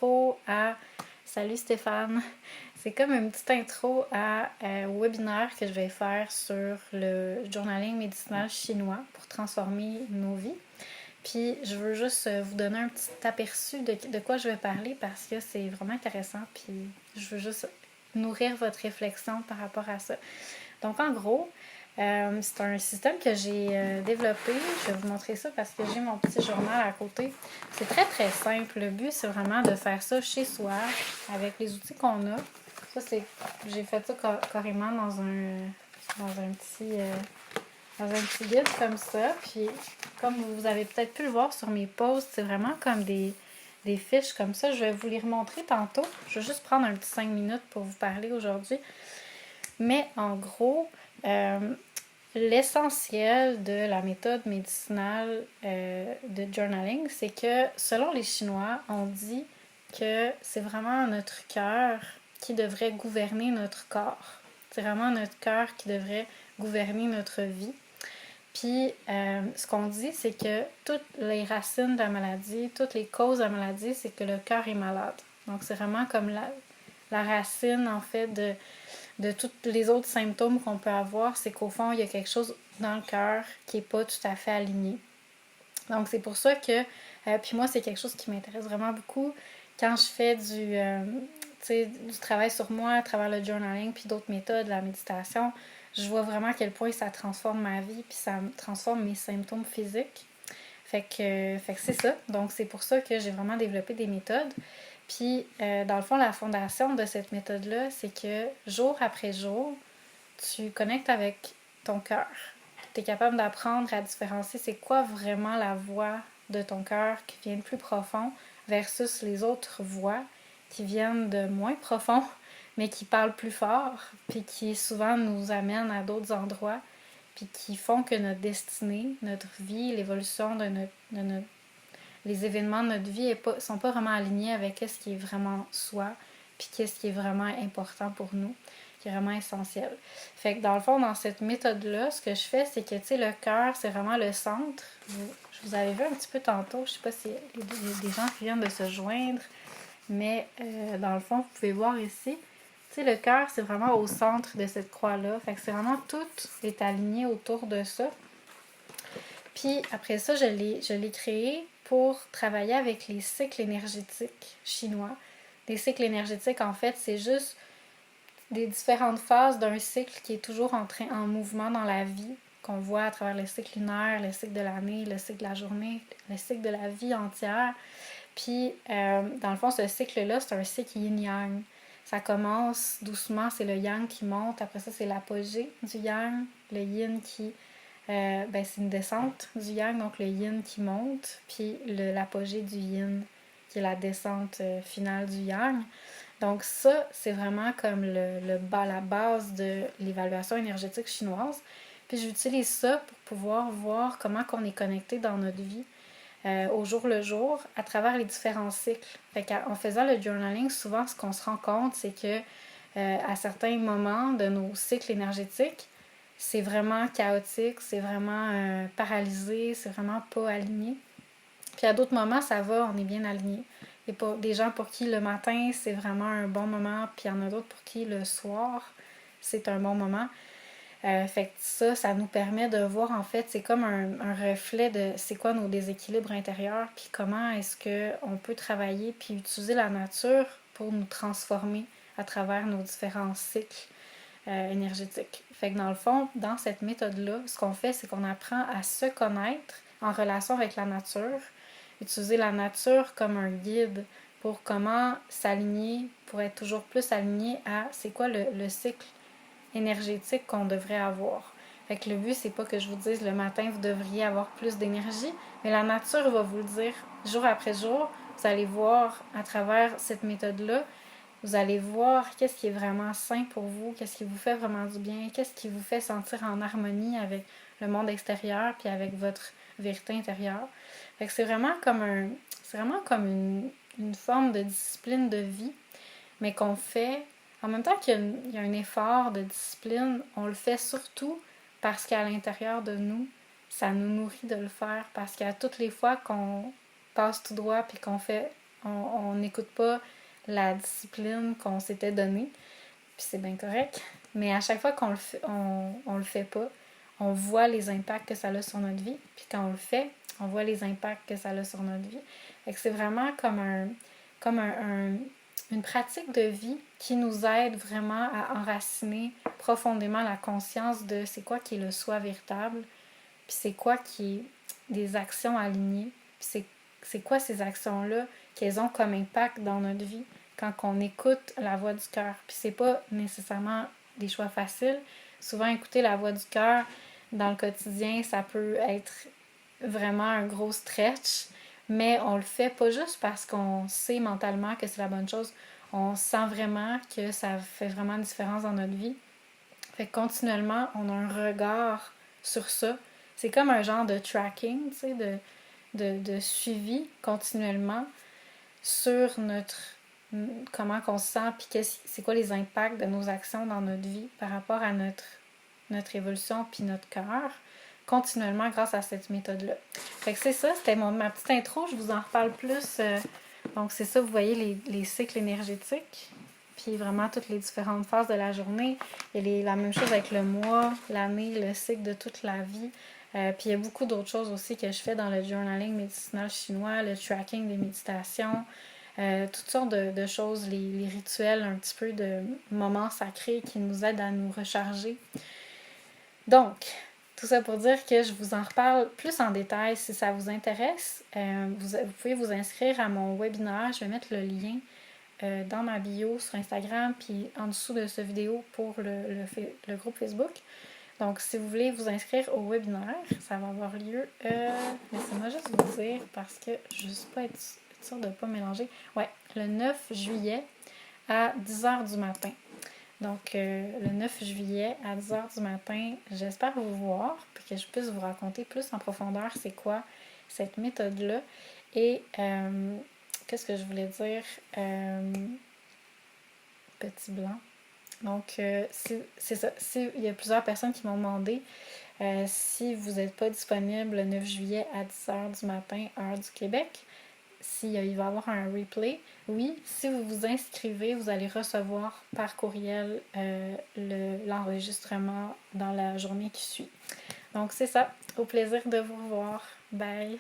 intro à... Salut Stéphane! C'est comme une petite intro à un webinaire que je vais faire sur le journaling médicinal chinois pour transformer nos vies. Puis je veux juste vous donner un petit aperçu de quoi je vais parler parce que c'est vraiment intéressant. Puis je veux juste nourrir votre réflexion par rapport à ça. Donc en gros, c'est un système que j'ai développé. Je vais vous montrer ça parce que j'ai mon petit journal à côté. C'est très très simple. Le but, c'est vraiment de faire ça chez soi avec les outils qu'on a. J'ai fait ça carrément dans un petit guide comme ça. Puis comme vous avez peut-être pu le voir sur mes posts, c'est vraiment comme des fiches comme ça. Je vais vous les remontrer tantôt. Je vais juste prendre un petit 5 minutes pour vous parler aujourd'hui. Mais en gros, l'essentiel de la méthode médicinale de journaling, c'est que selon les Chinois, on dit que c'est vraiment notre cœur qui devrait gouverner notre corps. C'est vraiment notre cœur qui devrait gouverner notre vie. Puis, ce qu'on dit, c'est que toutes les racines de la maladie, toutes les causes de la maladie, c'est que le cœur est malade. Donc, c'est vraiment comme la racine, en fait, de tous les autres symptômes qu'on peut avoir, c'est qu'au fond, il y a quelque chose dans le cœur qui n'est pas tout à fait aligné. Donc, c'est pour ça que, puis moi, c'est quelque chose qui m'intéresse vraiment beaucoup. Quand je fais du travail sur moi, à travers le journaling, puis d'autres méthodes, la méditation, je vois vraiment à quel point ça transforme ma vie, puis ça transforme mes symptômes physiques. Fait que c'est ça. Donc, c'est pour ça que j'ai vraiment développé des méthodes. Puis, dans le fond, la fondation de cette méthode-là, c'est que jour après jour, tu connectes avec ton cœur. Tu es capable d'apprendre à différencier c'est quoi vraiment la voix de ton cœur qui vient de plus profond versus les autres voix qui viennent de moins profond, mais qui parlent plus fort, puis qui souvent nous amènent à d'autres endroits, puis qui font que notre destinée, notre vie, l'évolution de notre les événements de notre vie ne sont pas vraiment alignés avec ce qui est vraiment soi, puis qu'est-ce qui est vraiment important pour nous, qui est vraiment essentiel. Fait que dans le fond, dans cette méthode-là, ce que je fais, c'est que, tu sais, le cœur, c'est vraiment le centre. Je vous avais vu un petit peu tantôt, je sais pas s'il y a des gens qui viennent de se joindre, mais dans le fond, vous pouvez voir ici, tu sais, le cœur, c'est vraiment au centre de cette croix-là. Fait que c'est vraiment tout est aligné autour de ça. Puis après ça, je l'ai créé pour travailler avec les cycles énergétiques chinois. Les cycles énergétiques, en fait, c'est juste des différentes phases d'un cycle qui est toujours en mouvement dans la vie, qu'on voit à travers le cycle lunaire, le cycle de l'année, le cycle de la journée, le cycle de la vie entière. Puis, dans le fond, ce cycle-là, c'est un cycle yin-yang. Ça commence doucement, c'est le yang qui monte. Après ça, c'est l'apogée du yang, le yin qui c'est une descente du yang, donc le yin qui monte, puis l'apogée du yin, qui est la descente finale du yang. Donc ça, c'est vraiment comme la base de l'évaluation énergétique chinoise. Puis j'utilise ça pour pouvoir voir comment on est connecté dans notre vie au jour le jour à travers les différents cycles. Fait qu'en faisant le journaling, souvent ce qu'on se rend compte, c'est que à certains moments de nos cycles énergétiques, c'est vraiment chaotique, c'est vraiment paralysé, c'est vraiment pas aligné. Puis à d'autres moments, ça va, on est bien aligné. Il y a des gens pour qui le matin, c'est vraiment un bon moment, puis il y en a d'autres pour qui le soir, c'est un bon moment. Fait que ça nous permet de voir, en fait, c'est comme un reflet de c'est quoi nos déséquilibres intérieurs, puis comment est-ce qu'on peut travailler, puis utiliser la nature pour nous transformer à travers nos différents cycles énergétiques. Fait que dans le fond, dans cette méthode-là, ce qu'on fait, c'est qu'on apprend à se connaître en relation avec la nature, utiliser la nature comme un guide pour comment s'aligner, pour être toujours plus aligné à c'est quoi le cycle énergétique qu'on devrait avoir. Fait que le but, c'est pas que je vous dise le matin, vous devriez avoir plus d'énergie, mais la nature va vous le dire jour après jour. Vous allez voir à travers cette méthode-là, vous allez voir qu'est-ce qui est vraiment sain pour vous, qu'est-ce qui vous fait vraiment du bien, qu'est-ce qui vous fait sentir en harmonie avec le monde extérieur puis avec votre vérité intérieure. Fait que c'est vraiment comme une forme de discipline de vie, mais qu'on fait en même temps qu'il y a un effort de discipline, on le fait surtout parce qu'à l'intérieur de nous, ça nous nourrit de le faire, parce qu'à toutes les fois qu'on passe tout droit puis On n'écoute pas la discipline qu'on s'était donnée, puis c'est bien correct. Mais à chaque fois qu'on le fait pas, on voit les impacts que ça a sur notre vie. Puis quand on le fait, on voit les impacts que ça a sur notre vie. Fait que c'est vraiment comme une pratique de vie qui nous aide vraiment à enraciner profondément la conscience de c'est quoi qui est le soi véritable, puis c'est quoi qui est des actions alignées, puis c'est quoi ces actions-là qu'elles ont comme impact dans notre vie quand on écoute la voix du cœur. Puis c'est pas nécessairement des choix faciles. Souvent, écouter la voix du cœur dans le quotidien, ça peut être vraiment un gros stretch, mais on le fait pas juste parce qu'on sait mentalement que c'est la bonne chose. On sent vraiment que ça fait vraiment une différence dans notre vie. Fait que continuellement, on a un regard sur ça. C'est comme un genre de tracking, tu sais, de suivi continuellement sur comment on se sent, puis c'est quoi les impacts de nos actions dans notre vie par rapport à notre évolution puis notre cœur, continuellement grâce à cette méthode-là. Fait que c'est ça, c'était ma petite intro, je vous en reparle plus. Donc c'est ça, vous voyez les cycles énergétiques, puis vraiment toutes les différentes phases de la journée. Il y a la même chose avec le mois, l'année, le cycle de toute la vie. Puis il y a beaucoup d'autres choses aussi que je fais dans le journaling médicinal chinois, le tracking des méditations, toutes sortes de choses, les rituels, un petit peu de moments sacrés qui nous aident à nous recharger. Donc, tout ça pour dire que je vous en reparle plus en détail si ça vous intéresse. Vous pouvez vous inscrire à mon webinaire. Je vais mettre le lien dans ma bio sur Instagram puis en dessous de cette vidéo pour le groupe Facebook. Donc, si vous voulez vous inscrire au webinaire, ça va avoir lieu. Laissez-moi juste vous dire parce que je ne suis pas être sûre de ne pas mélanger. Ouais, le 9 juillet à 10h du matin. Donc, le 9 juillet à 10h du matin, j'espère vous voir puis que je puisse vous raconter plus en profondeur c'est quoi cette méthode-là. Et qu'est-ce que je voulais dire? Petit blanc. Donc, c'est ça. Il y a plusieurs personnes qui m'ont demandé si vous n'êtes pas disponible le 9 juillet à 10h du matin, heure du Québec, il va y avoir un replay. Oui, si vous vous inscrivez, vous allez recevoir par courriel l'enregistrement dans la journée qui suit. Donc, c'est ça. Au plaisir de vous revoir. Bye!